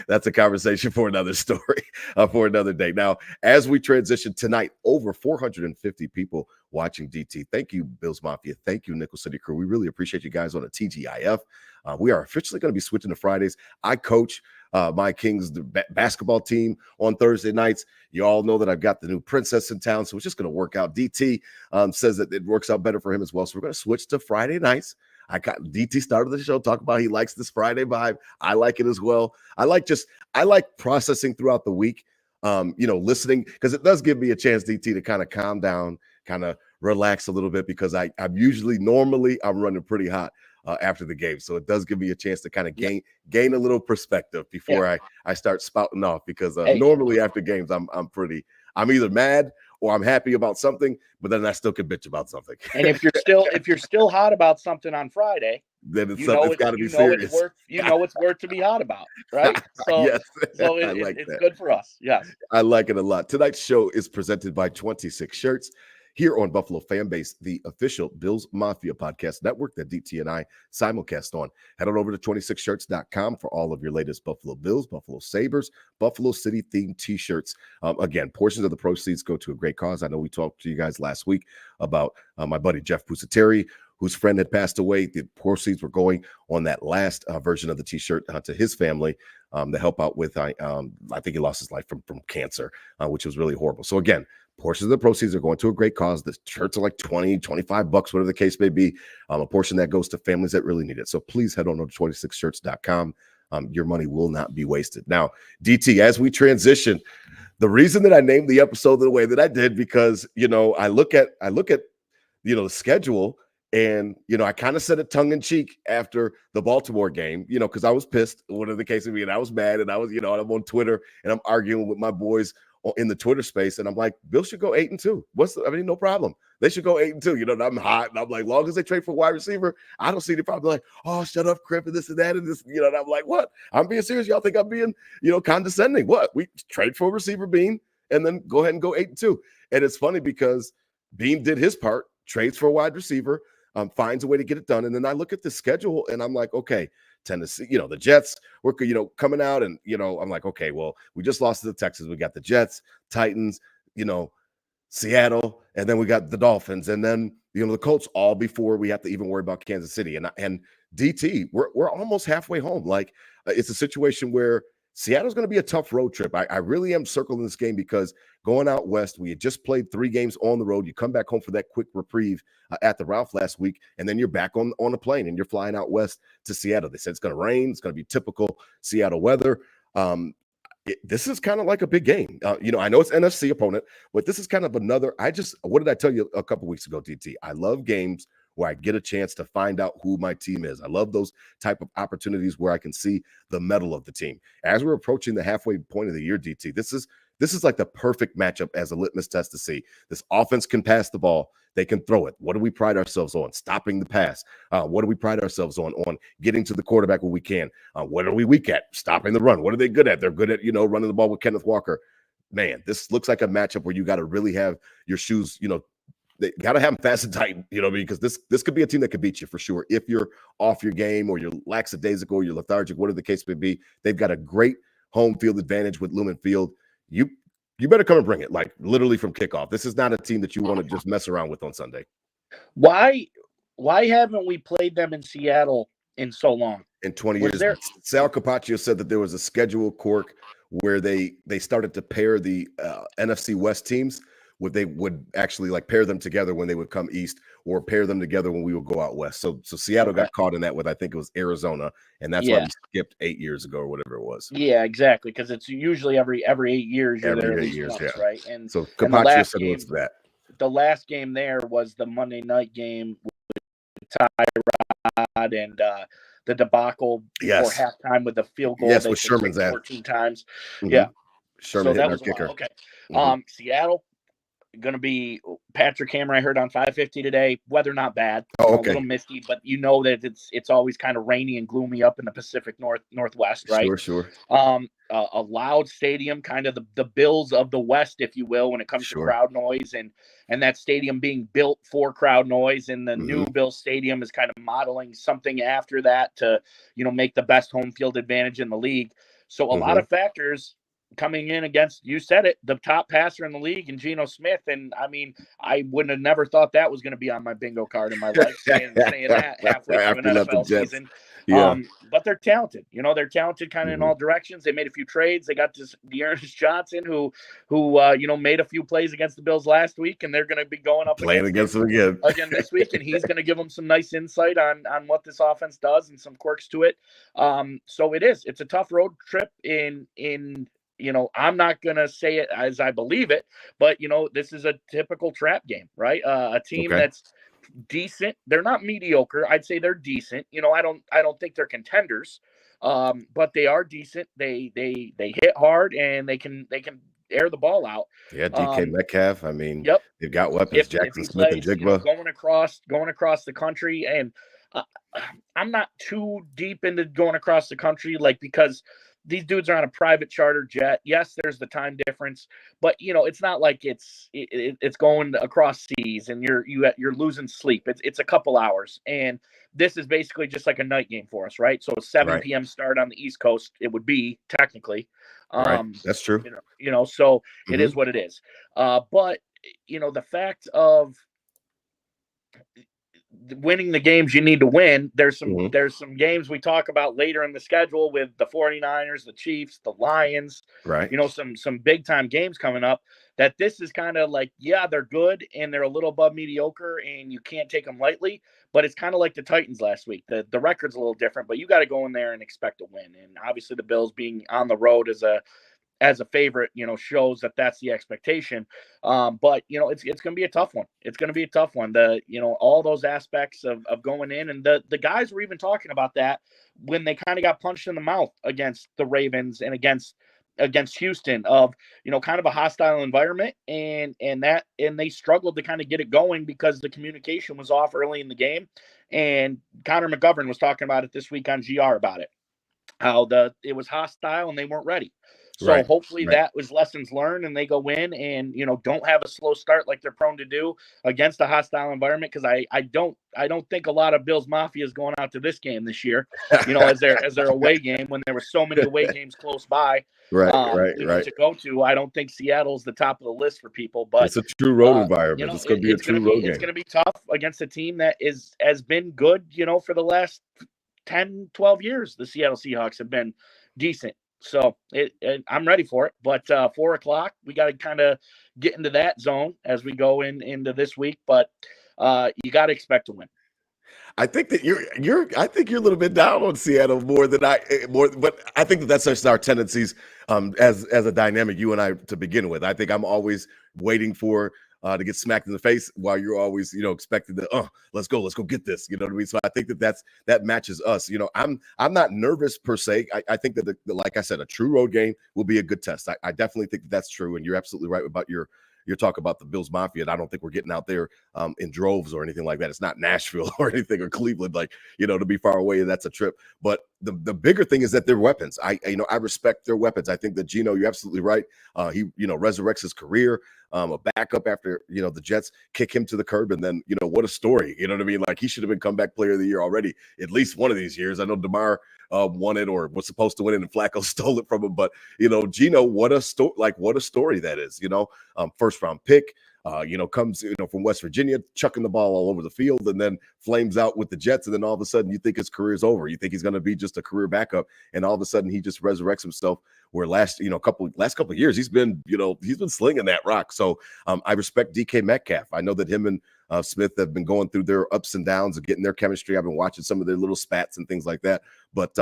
that's a conversation for another story, for another day. Now, as we transition tonight, over 450 people watching DT. Thank you, Bills Mafia. Thank you, Nickel City Crew. We really appreciate you guys on a TGIF. We are officially going to be switching to Fridays. I coach my Kings basketball team on Thursday nights. You all know that I've got the new princess in town, so it's just going to work out. DT says that it works out better for him as well, so we're going to switch to Friday nights. I got DT started the show talking about he likes this Friday vibe. I like it as well. I like processing throughout the week, listening, because it does give me a chance, DT, to kind of calm down, kind of relax a little bit, because I'm normally running pretty hot after the game. So it does give me a chance to kind of gain a little perspective before I start spouting off, because normally after games, I'm either mad or I'm happy about something, but then I still can bitch about something. And if you're still hot about something on Friday, then it's got to be serious. It's worth to be hot about, right? So, yes. So it's good for us. Yes. I like it a lot. Tonight's show is presented by 26 Shirts here on Buffalo Fanbase, the official Bills Mafia podcast network that DT and I simulcast on. Head on over to 26shirts.com for all of your latest Buffalo Bills, Buffalo Sabres, Buffalo City themed t-shirts. Again, portions of the proceeds go to a great cause. I know we talked to you guys last week about my buddy Jeff Pusateri, whose friend had passed away. The proceeds were going on that last version of the t-shirt to his family to help out with, I think he lost his life from cancer, which was really horrible. So again, portions of the proceeds are going to a great cause. The shirts are like $20, $25, whatever the case may be. A portion that goes to families that really need it. So please head on over to 26shirts.com. Your money will not be wasted. Now, DT, as we transition, the reason that I named the episode the way that I did, because, I look at the schedule, and, I kind of said it tongue in cheek after the Baltimore game, because I was pissed, whatever the case may be, and I was mad, and I was, I'm on Twitter and I'm arguing with my boys in the Twitter space, and I'm like, Bill should go 8-2. No problem. They should go 8-2. And I'm hot, and I'm like, long as they trade for a wide receiver, I don't see any problem. Like, oh, shut up, Crip, and this and that, and this, and I'm like, what? I'm being serious. Y'all think I'm being, condescending? What? We trade for a receiver, Bean, and then go ahead and go 8-2. And it's funny because Bean did his part, trades for a wide receiver, finds a way to get it done. And then I look at the schedule, and I'm like, okay, Tennessee, the Jets were, coming out, and, I'm like, okay, well, we just lost to the Texans. We got the Jets, Titans, Seattle, and then we got the Dolphins, and then, the Colts, all before we have to even worry about Kansas City. And DT, we're almost halfway home. Like, it's a situation where Seattle's going to be a tough road trip. I really am circling this game because going out west, we had just played 3 games on the road. You come back home for that quick reprieve at the Ralph last week, and then you're back on a plane, and you're flying out west to Seattle. They said it's going to rain. It's going to be typical Seattle weather. This is kind of like a big game. I know it's NFC opponent, but this is kind of another. What did I tell you a couple weeks ago, DT? I love games where I get a chance to find out who my team is. I love those type of opportunities where I can see the mettle of the team. As we're approaching the halfway point of the year, DT, this is like the perfect matchup as a litmus test to see. This offense can pass the ball. They can throw it. What do we pride ourselves on? Stopping the pass. What do we pride ourselves on? On getting to the quarterback when we can. What are we weak at? Stopping the run. What are they good at? They're good at, running the ball with Kenneth Walker. Man, this looks like a matchup where you got to really have your shoes, they got to have them fast and tight, because this could be a team that could beat you for sure. If you're off your game or you're lackadaisical, you're lethargic, whatever the case may be, they've got a great home field advantage with Lumen Field. You better come and bring it, like literally from kickoff. This is not a team that you want to just mess around with on Sunday. Why haven't we played them in Seattle in so long? In 20 years. Sal Capaccio said that there was a schedule quirk where they started to pair the NFC West teams. They would actually like pair them together when they would come east, or pair them together when we would go out west. So Seattle got caught in that with, I think it was Arizona, and that's why we skipped 8 years ago or whatever it was. Yeah, exactly, because it's usually every 8 years. Every 8 years, once, right? And so Capaccio said it was that. The last game there was the Monday night game with Tyrod and the debacle before halftime with the field goal. Yes, with Sherman's 14 times. Mm-hmm. Yeah, Sherman so hit our kicker. Okay. Mm-hmm. Seattle. Going to be Patrick Hammer. I heard on 550 today. Weather not bad. Oh, okay. A little misty, but that it's always kind of rainy and gloomy up in the Pacific Northwest, right? Sure. A loud stadium, kind of the Bills of the West, if you will, when it comes to crowd noise, and that stadium being built for crowd noise, and the new Bills Stadium is kind of modeling something after that to make the best home field advantage in the league. So a lot of factors coming in against, you said it, the top passer in the league, and Geno Smith. And I mean, I wouldn't have never thought that was going to be on my bingo card in my life, saying that halfway through an NFL season. Yeah. But they're talented. They're talented kind of in all directions. They made a few trades. They got this Dearness Johnson, who made a few plays against the Bills last week, and they're going to be going up playing against them again this week, and he's going to give them some nice insight on what this offense does and some quirks to it. So it's a tough road trip in I'm not going to say it as I believe it, but, this is a typical trap game, right? A team that's decent. They're not mediocre. I'd say they're decent. I don't think they're contenders, but they are decent. They hit hard, and they can air the ball out. Yeah, DK Metcalf. I mean, they've got weapons. Jackson Smith and Jigba going across the country, and I'm not too deep into going across the country, because these dudes are on a private charter jet. Yes, there's the time difference, but it's not like it's going across seas and you're losing sleep. It's a couple hours, and this is basically just like a night game for us, right? So a 7 p.m. start on the East Coast, it would be technically. That's true. So it is what it is. But the fact of winning the games you need to win. There's some games we talk about later in the schedule with the 49ers, the Chiefs, the Lions, right? Some big time games coming up, that this is kind of like, they're good and they're a little above mediocre and you can't take them lightly, but it's kind of like the Titans last week. The record's a little different, but you got to go in there and expect to win. And obviously the Bills being on the road as a favorite, shows that that's the expectation. But it's going to be a tough one. It's going to be a tough one. All those aspects of going in, and the guys were even talking about that when they kind of got punched in the mouth against the Ravens and against Houston, of kind of a hostile environment, and they struggled to kind of get it going because the communication was off early in the game. And Connor McGovern was talking about it this week on GR about it, how it was hostile and they weren't ready. So hopefully that was lessons learned, and they go in and, don't have a slow start like they're prone to do against a hostile environment. Cause I don't think a lot of Bills Mafia is going out to this game this year, as their away game, when there were so many away games close by, to go to. I don't think Seattle's the top of the list for people, but it's a true road environment. It's going to be a true road game. It's going to be tough against a team that has been good, for the last 10, 12 years. The Seattle Seahawks have been decent. So I'm ready for it. But 4:00, we got to kind of get into that zone as we go into this week. But you got to expect to win. I think that I think you're a little bit down on Seattle but I think that's just our tendencies as a dynamic, you and I, to begin with. I think I'm always waiting for to get smacked in the face while you're always, expecting to, let's go get this. You know what I mean? So I think that matches us. I'm not nervous per se. I think that like I said, a true road game will be a good test. I definitely think that's true, and you're absolutely right about your talk about the Bills Mafia. And I don't think we're getting out there in droves or anything like that. It's not Nashville or anything, or Cleveland, to be far away. That's a trip. But the bigger thing is that they're weapons. I respect their weapons. I think that Geno, you're absolutely right. He resurrects his career. A backup after the Jets kick him to the curb, and then what a story. You know what I mean? Like, he should have been comeback player of the year already, at least one of these years. I know DeMar won it, or was supposed to win it, and Flacco stole it from him. But Geno, what a story that is. First round pick. Comes from West Virginia, chucking the ball all over the field, and then flames out with the Jets, and then all of a sudden you think his career's over. You think he's going to be just a career backup, and all of a sudden he just resurrects himself. Where last couple of years he's been slinging that rock. So I respect DK Metcalf. I know that him and Smith have been going through their ups and downs of getting their chemistry. I've been watching some of their little spats and things like that. But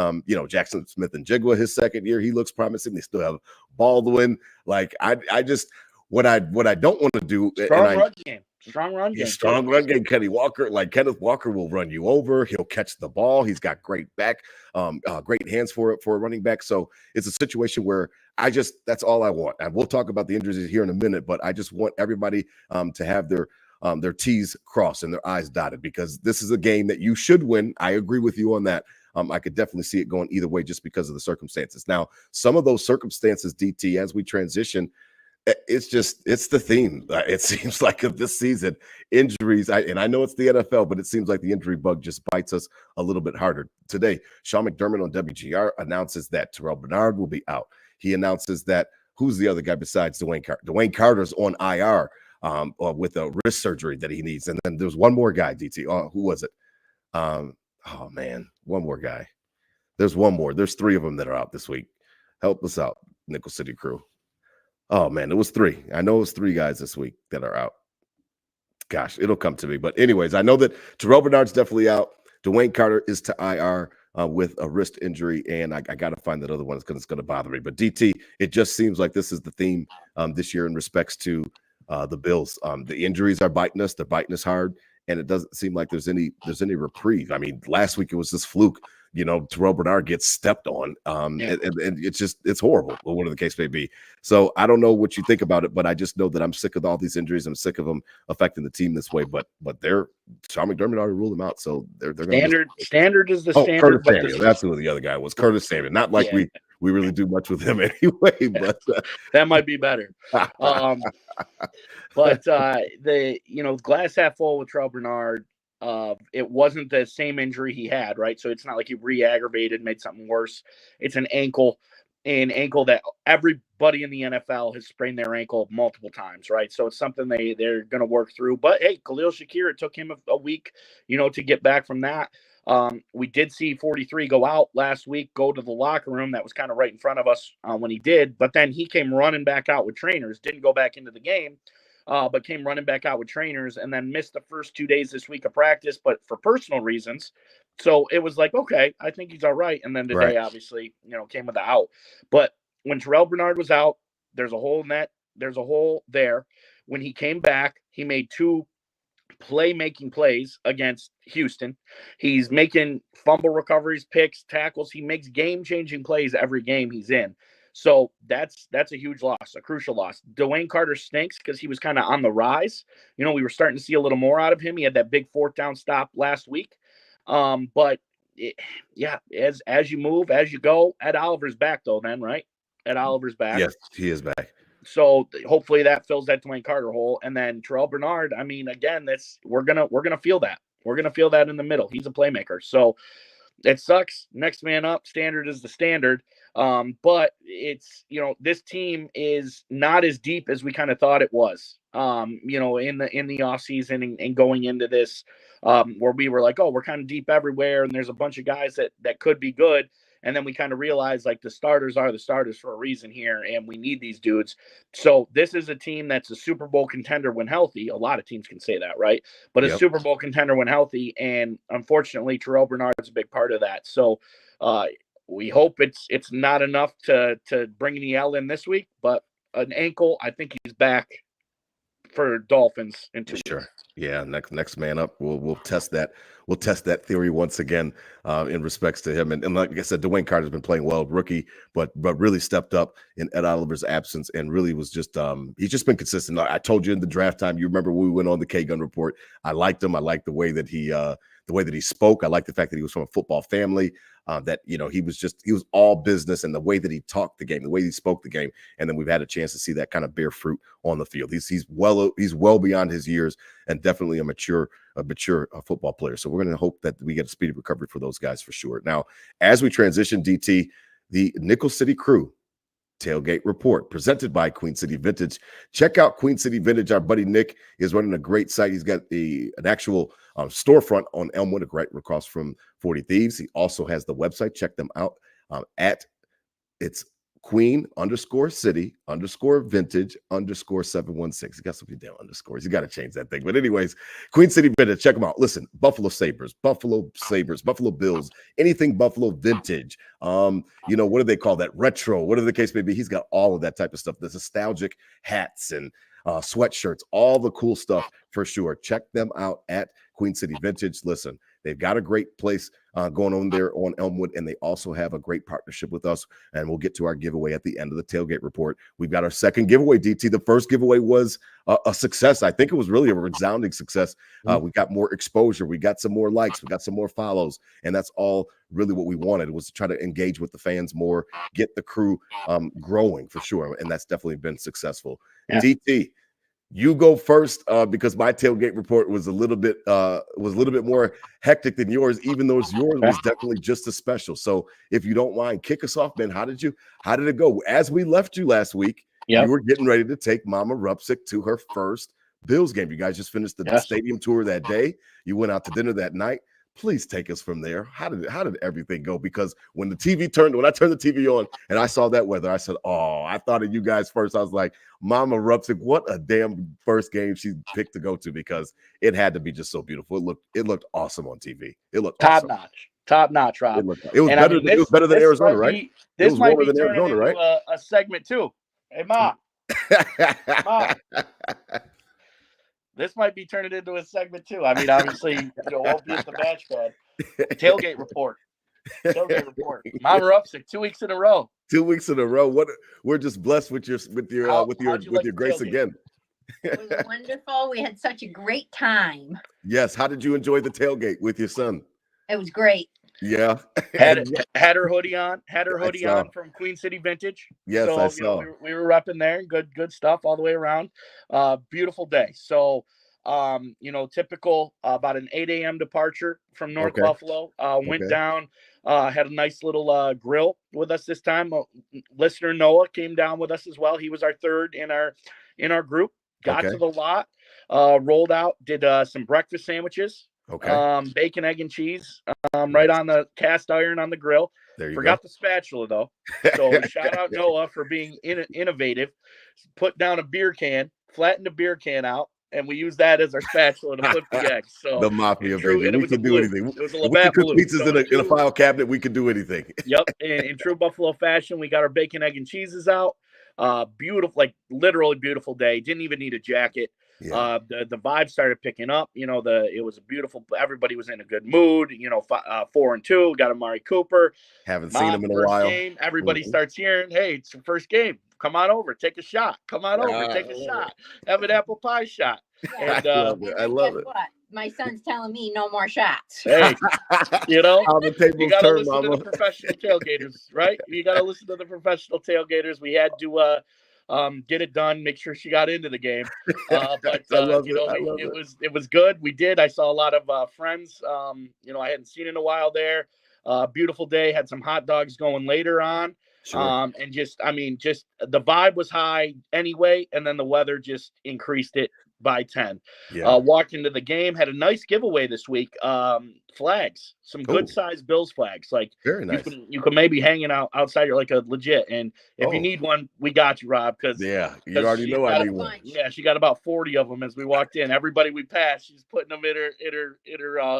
Jackson Smith and Jigwa, his second year, he looks promising. They still have Baldwin. Like, I just. What I don't want to do, strong run game. Strong run game. Kenny Walker, Kenneth Walker will run you over. He'll catch the ball. He's got great great hands for a running back. So it's a situation where that's all I want. And we'll talk about the injuries here in a minute, but I just want everybody to have their T's crossed and their I's dotted, because this is a game that you should win. I agree with you on that. I could definitely see it going either way just because of the circumstances. Now, some of those circumstances, DT, as we transition, it's the theme. It seems like of this season, injuries. I know it's the NFL, but it seems like the injury bug just bites us a little bit harder. Today, Sean McDermott on WGR announces that Terrell Bernard will be out. He announces that, who's the other guy besides Dwayne Carter? Dwayne Carter's on IR with a wrist surgery that he needs. And then there's one more guy, DT. Who was it? Oh man, one more guy. There's one more. There's three of them that are out this week. Help us out, Nickel City crew. Oh, man, it was three. I know it was three guys this week that are out. Gosh, it'll come to me. But anyways, I know that Terrell Bernard's definitely out. Dwayne Carter is to IR with a wrist injury, and I got to find that other one because it's going to bother me. But DT, it just seems like this is the theme this year in respects to the Bills. The injuries are biting us. They're biting us hard, and it doesn't seem like there's any reprieve. I mean, last week it was this fluke. Terrell Bernard gets stepped on, and it's horrible, whatever the case may be. So I don't know what you think about it, but I just know that I'm sick of all these injuries. I'm sick of them affecting the team this way. But Sean McDermott already ruled them out, so they're standard is the standard. Curtis Samuel, that's who the other guy was. Curtis Samuel. Not like we really do much with him anyway, but that might be better. But the glass half full with Terrell Bernard. It wasn't the same injury he had, right? So it's not like he re-aggravated, made something worse. It's an ankle that everybody in the NFL has sprained their ankle multiple times, right? So it's something they're going to work through. But hey, Khalil Shakir, it took him a week, to get back from that. We did see 43 go out last week, go to the locker room. That was kind of right in front of us when he did. But then he came running back out with trainers, didn't go back into the game. But came running back out with trainers, and then missed the first 2 days this week of practice, but for personal reasons. So it was like, okay, I think he's all right. And then today, obviously, came with the out. But when Terrell Bernard was out, there's a hole in that. There's a hole there. When he came back, he made two playmaking plays against Houston. He's making fumble recoveries, picks, tackles. He makes game-changing plays every game he's in. So that's a huge loss, a crucial loss. Dwayne Carter stinks because he was kind of on the rise. We were starting to see a little more out of him. He had that big fourth down stop last week. As you move, as you go, Ed Oliver's back though then, right? Ed Oliver's back. Yes, he is back. So hopefully that fills that Dwayne Carter hole. And then Terrell Bernard, I mean, again, we're gonna feel that. We're gonna feel that in the middle. He's a playmaker. So it sucks. Next man up. Standard is the standard. But it's, this team is not as deep as we kind of thought it was, in the off season and going into this, where we were like, oh, we're kind of deep everywhere. And there's a bunch of guys that could be good. And then we kind of realized like the starters are the starters for a reason here. And we need these dudes. So this is a team that's a Super Bowl contender when healthy. A lot of teams can say that, right? But a Super Bowl contender when healthy. And unfortunately, Terrell Bernard is a big part of that. So, we hope it's not enough to bring the L in this week, but an ankle, I think he's back for Dolphins in 2 Sure. weeks. Yeah. Next man up. We'll test that. We'll test that theory once again in respects to him. And like I said, Dwayne Carter's been playing well, rookie, but really stepped up in Ed Oliver's absence and really was just he's just been consistent. I told you in the draft time, you remember when we went on the K Gun report. I liked him. I liked the way that he spoke. I liked the fact that he was from a football family. That he was all business, and the way that he talked the game, the way he spoke the game, and then we've had a chance to see that kind of bear fruit on the field. He's well beyond his years, and definitely a mature football player. So we're going to hope that we get a speedy recovery for those guys for sure. Now, as we transition, DT, the Nickel City Crew Tailgate Report presented by Queen City Vintage. Check out Queen City Vintage. Our buddy Nick is running a great site. He's got an actual storefront on Elmwood, right across from 40 Thieves. He also has the website. Check them out at it's Queen_City_Vintage_716. He got some damn underscores. You got to change that thing. But anyways, Queen City Vintage, check them out. Listen, Buffalo Sabres, Buffalo Bills, anything Buffalo vintage. What do they call that? Retro, whatever the case may be. He's got all of that type of stuff. The nostalgic hats and sweatshirts, all the cool stuff for sure. Check them out at Queen City Vintage. Listen, they've got a great place going on there on Elmwood, and they also have a great partnership with us, and we'll get to our giveaway at the end of the Tailgate Report. We've got our second giveaway, DT. The first giveaway was a success. I think it was really a resounding success. We got more exposure. We got some more likes. We got some more follows, and that's all really what we wanted, was to try to engage with the fans more, get the crew growing for sure, and that's definitely been successful. Yeah. DT, you go first because my Tailgate Report was a little bit more hectic than yours, even though yours was definitely just as special. So if you don't mind, kick us off, man. How did it go? As we left you last week, you were getting ready to take Mama Rupsick to her first Bills game. You guys just finished the stadium tour that day. You went out to dinner that night. Please take us from there. How did everything go? Because when I turned the TV on and I saw that weather, I said, "Oh, I thought of you guys first." I was like, "Mama Rupsick, what a damn first game she picked to go to," because it had to be just so beautiful. It looked awesome on TV. It looked top awesome. notch, Rob. It was better. It was better than Arizona, right? This might be turning into a segment too. Hey, Ma. Ma. This might be turning into a segment too. I mean, obviously, won't be at the match bed. Tailgate report. Mama Rupsick, 2 weeks in a row. 2 weeks in a row. We're just blessed with your grace again. It was wonderful. We had such a great time. Yes. How did you enjoy the tailgate with your son? It was great. Yeah. had her hoodie on. Had her hoodie on from Queen City Vintage. Yes, so, I saw. We were repping there. Good stuff all the way around. Beautiful day. So, typical about an 8 a.m. departure from North Buffalo. Went down. Had a nice little grill with us this time. Listener Noah came down with us as well. He was our third in our group. Got to the lot. Rolled out. Did some breakfast sandwiches. Bacon, egg, and cheese right on the cast iron on the grill. Forgot the spatula though. So shout out Noah for being innovative. Put down a beer can, flattened a beer can out, and we used that as our spatula to flip the eggs. So the mafia, baby. We can do anything. It was a Labatt blue. Pizzas in a file cabinet. We can do anything. Yep. In true Buffalo fashion, we got our bacon, egg, and cheeses out. Beautiful, like literally beautiful day. Didn't even need a jacket. Yeah. The vibe started picking up. It was a beautiful. Everybody was in a good mood. 4-2. Got Amari Cooper. Haven't seen him in a while. Game, everybody starts hearing, "Hey, it's your first game. Come on over, take a shot. Come on over, take a shot. Have an apple pie shot." Yeah. And I love it. What? My son's telling me no more shots. Hey, how the tables you gotta turn, listen Mama. to the professional tailgaters, right? You gotta listen to the professional tailgaters. We had to get it done, make sure she got into the game. But it was good. We did. I saw a lot of friends. I hadn't seen in a while there. Beautiful day. Had some hot dogs going later on. Sure. And just the vibe was high anyway, and then the weather just increased it by 10. Yeah. Walked into the game, had a nice giveaway this week. Flags, some good sized Bills flags. Like very nice. You can maybe hang it outside. You're like a legit. And if you need one, we got you, Rob. Because you already know I need one. Yeah, she got about 40 of them as we walked in. Everybody we passed, she's putting them in her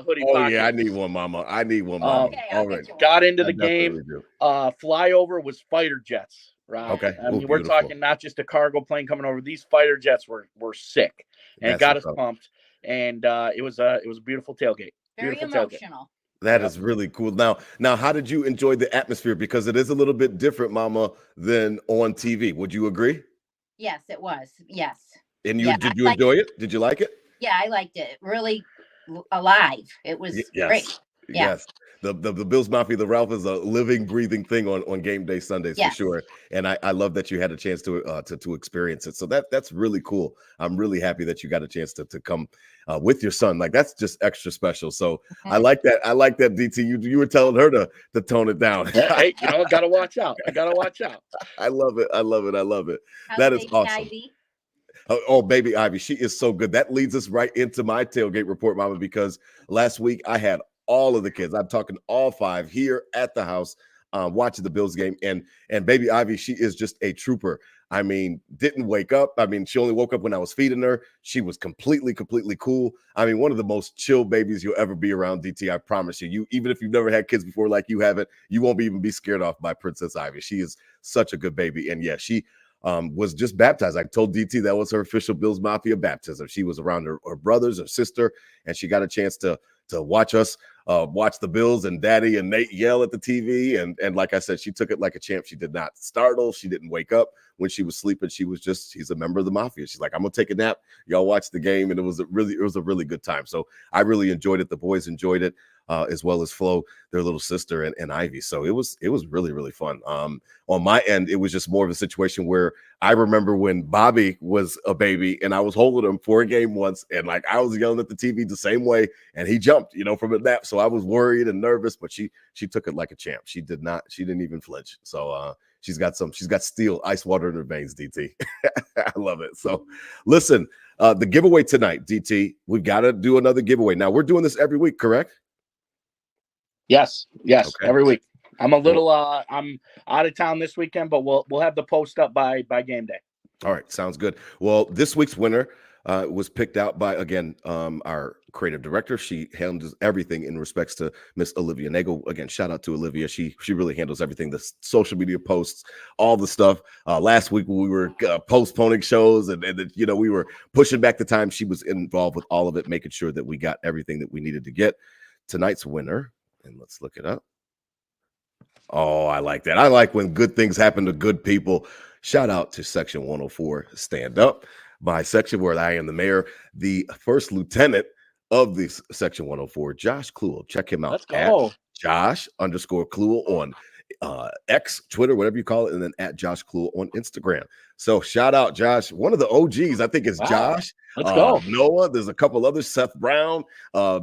hoodie pocket. Yeah, I need one, Mama. I need one, Mama. Got into the game. Flyover was fighter jets. Rob. Okay. I Oh, mean, we're beautiful. talking not just a cargo plane coming over. These fighter jets were sick, and it That's got what's us up. pumped. And it was a beautiful tailgate. Very Beautiful tailgate. emotional. That Yep. is really cool. Now, how did you enjoy the atmosphere? Because it is a little bit different, Mama, than on TV. Would you agree? Yes, it was. Yes. And Yeah, did you enjoy it? Did you like it? Yeah, I liked it. Really alive. It was great. Yes. Yeah. Yes. The Bills Mafia, the Ralph is a living, breathing thing on game day Sundays Yes. for sure. And I love that you had a chance to experience it. So that's really cool. I'm really happy that you got a chance to come with your son. Like that's just extra special. So I like that. I like that, DT. You were telling her to tone it down. Hey, gotta watch out. I gotta watch out. I love it. I love it. I love it. How's That is baby awesome. Ivy? Oh, baby Ivy, she is so good. That leads us right into my tailgate report, Mama, because last week I had all of the kids. I'm talking all 5 here at the house watching the Bills game. And baby Ivy, she is just a trooper. I mean, didn't wake up. I mean, she only woke up when I was feeding her. She was completely cool. I mean, one of the most chill babies you'll ever be around, DT. I promise you. Even if you've never had kids before like you haven't, you won't even be scared off by Princess Ivy. She is such a good baby. And yeah, she was just baptized. I told DT that was her official Bills Mafia baptism. She was around her brothers, her sister, and she got a chance to watch us watch the Bills and Daddy and Nate yell at the TV. And like I said, she took it like a champ. She did not startle. She didn't wake up when she was sleeping. She's a member of the Mafia. She's like, I'm gonna take a nap. Y'all watch the game, and it was a really good time. So I really enjoyed it. The boys enjoyed it. As well as Flo, their little sister, and Ivy. So it was really fun. On my end, it was just more of a situation where I remember when Bobby was a baby and I was holding him for a game once, and like I was yelling at the TV the same way, and he jumped, from a nap. So I was worried and nervous, but she took it like a champ. She didn't even flinch. So she's got steel ice water in her veins, DT. I love it. So listen, the giveaway tonight, DT, we've got to do another giveaway. Now we're doing this every week, correct? Yes, okay. Every week. I'm a little I'm out of town this weekend, but we'll have the post up by game day. All right, sounds good. Well, this week's winner was picked out by our creative director. She handles everything in respects to Miss Olivia Nagel. Again, shout out to Olivia. She really handles everything, the social media posts, all the stuff. Last week we were postponing shows and we were pushing back the time. She was involved with all of it, making sure that we got everything that we needed to get. Tonight's winner. And let's look it up. Oh, I like that. I like when good things happen to good people. Shout out to Section 104 Stand Up, my section where I am the mayor, the first lieutenant of the Section 104, Josh Kluel. Check him out. Let's go. At Josh_Kluel on X, Twitter, whatever you call it, and then at Josh Kluel on Instagram. So shout out Josh, one of the OGs. I think it's Josh. Let's go. Noah. There's a couple others, Seth Brown,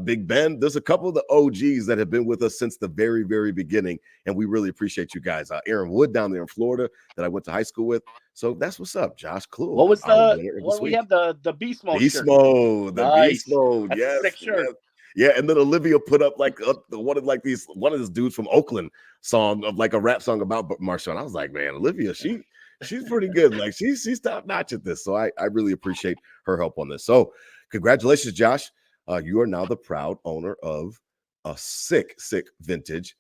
Big Ben. There's a couple of the OGs that have been with us since the very, very beginning, and we really appreciate you guys. Aaron Wood down there in Florida that I went to high school with. So that's what's up, Josh Kluel. What was we have the Beast Mode Beast shirt. Mode, Nice. Beast Mode. That's Yes, a sick shirt. yes. Yeah, and then Olivia put up like one of this dudes from Oakland song of like a rap song about Marshawn. I was like, man, Olivia, she's pretty good. Like she's top notch at this. So I really appreciate her help on this. So congratulations, Josh. You are now the proud owner of a sick vintage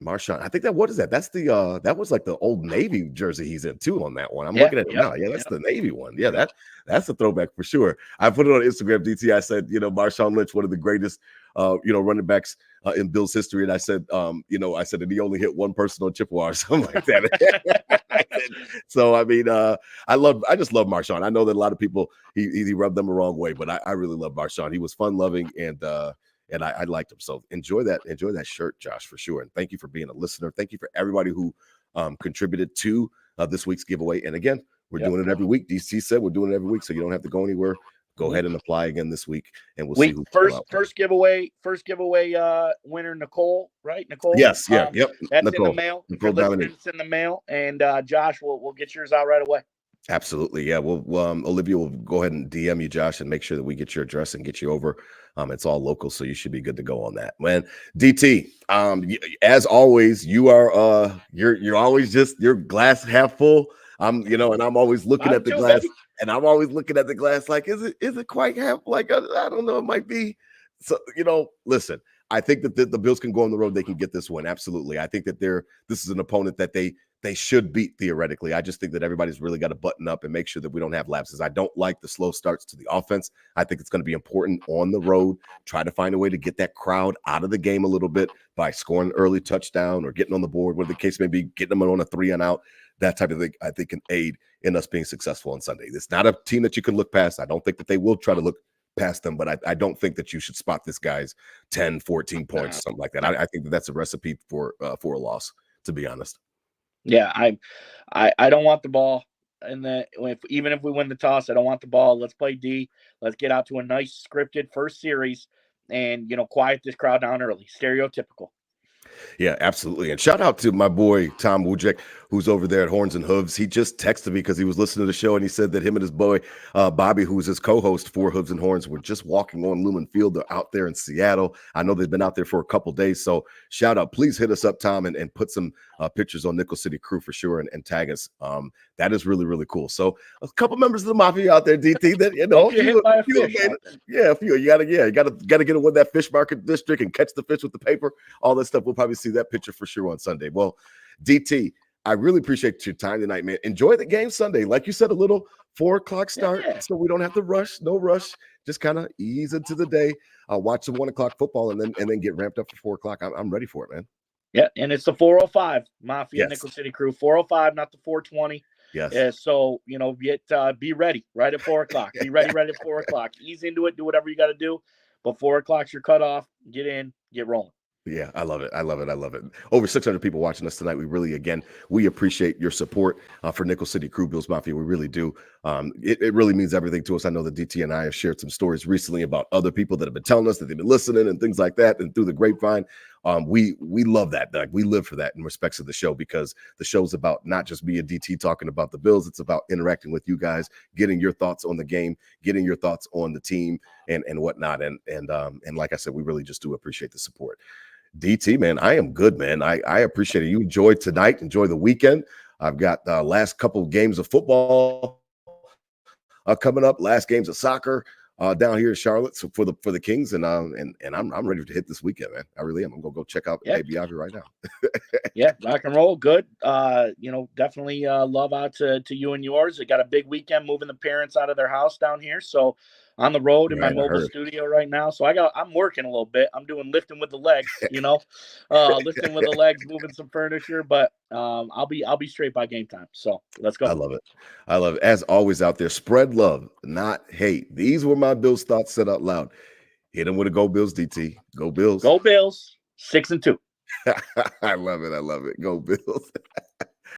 Marshawn. I think what is that? That's the that was like the Old Navy jersey he's in too on that one. I'm looking at it now. Yeah, that's the Navy one. Yeah, that's a throwback for sure. I put it on Instagram, DT. I said, Marshawn Lynch, one of the greatest running backs in Bills history. And I said, I said that he only hit one person on Chippewa or something like that. So I mean, I just love Marshawn. I know that a lot of people he rubbed them the wrong way, but I really love Marshawn. He was fun loving and I liked him. So enjoy that shirt, Josh, for sure. And thank you for being a listener. Thank you for everybody who contributed to this week's giveaway. And again, we're doing it every week. DC said we're doing it every week, so you don't have to go anywhere. Go ahead and apply again this week, and we'll see who first giveaway winner, Nicole, right? Nicole. Yes, yeah, yep. That's Nicole. in the mail. Nicole Dominique. It's in the mail, and Josh, we'll get yours out right away. Absolutely, yeah. Well, Olivia will go ahead and DM you, Josh, and make sure that we get your address and get you over. It's all local, so you should be good to go on that, man. DT, as always, you are you're always just your glass half full. And I'm always looking at the glass, and I'm always looking at the glass like, is it quite half? Like I don't know, it might be. So listen. I think that the Bills can go on the road. They can get this win. Absolutely. I think that this is an opponent that they they should beat theoretically. I just think that everybody's really got to button up and make sure that we don't have lapses. I don't like the slow starts to the offense. I think it's going to be important on the road. Try to find a way to get that crowd out of the game a little bit by scoring an early touchdown or getting on the board, whatever the case may be, getting them on a 3-and-out. That type of thing, I think, can aid in us being successful on Sunday. It's not a team that you can look past. I don't think that they will try to look past them, but I don't think that you should spot this guy's 10, 14 points, something like that. I think that that's a recipe for a loss, to be honest. Yeah, I don't want the ball, and even if we win the toss, I don't want the ball. Let's play D. Let's get out to a nice scripted first series, and quiet this crowd down early. Stereotypical. Yeah, absolutely. And shout out to my boy, Tom Wujek, who's over there at Horns and Hooves. He just texted me because he was listening to the show, and he said that him and his boy, Bobby, who's his co-host for Hooves and Horns, were just walking on Lumen Field. They're out there in Seattle. I know they've been out there for a couple days. So shout out. Please hit us up, Tom, and put some pictures on Nickel City Crew for sure and tag us. That is really, really cool. So a couple members of the Mafia out there, DT, that, a few. You gotta get in that fish market district and catch the fish with the paper, all that stuff. We'll probably see that picture for sure on Sunday. Well, DT, I really appreciate your time tonight, man. Enjoy the game Sunday. Like you said, a little 4:00 start, so we don't have to rush. No rush. Just kind of ease into the day. Watch the 1:00 football and then get ramped up for 4:00. I'm ready for it, man. Yeah, and it's the 4:05 Mafia Nickel City Crew. 4:05, not the 4:20. Yes. So be ready right at 4:00. Be ready right at 4:00. Ease into it. Do whatever you got to do. But 4:00's your cutoff. Get in. Get rolling. Yeah, I love it. I love it. Over 600 people watching us tonight. We appreciate your support for Nickel City Crew, Bills Mafia. We really do. It really means everything to us. I know that DT and I have shared some stories recently about other people that have been telling us that they've been listening and things like that, and through the grapevine. We love that. Like, we live for that in respects of the show, because the show's about not just me and DT talking about the Bills. It's about interacting with you guys, getting your thoughts on the game, getting your thoughts on the team and whatnot. And like I said, we really just do appreciate the support. DT, man, I am good, man. I appreciate it. You enjoy tonight. Enjoy the weekend. I've got last couple of games of football coming up. Last games of soccer down here in Charlotte, so for the Kings, and I'm ready to hit this weekend, man. I really am. I'm gonna go check out ABI right now. Yeah, rock and roll, good. Definitely love out to you and yours. We got a big weekend moving the parents out of their house down here, so on the road in my mobile studio right now. So I'm working a little bit. I'm doing lifting with the legs, lifting with the legs, moving some furniture, but I'll be straight by game time. So let's go. I love it. As always out there, spread love, not hate. These were my Bills thoughts said out loud. Hit them with a Go Bills, DT. Go Bills. Go Bills. 6-2. I love it. Go Bills.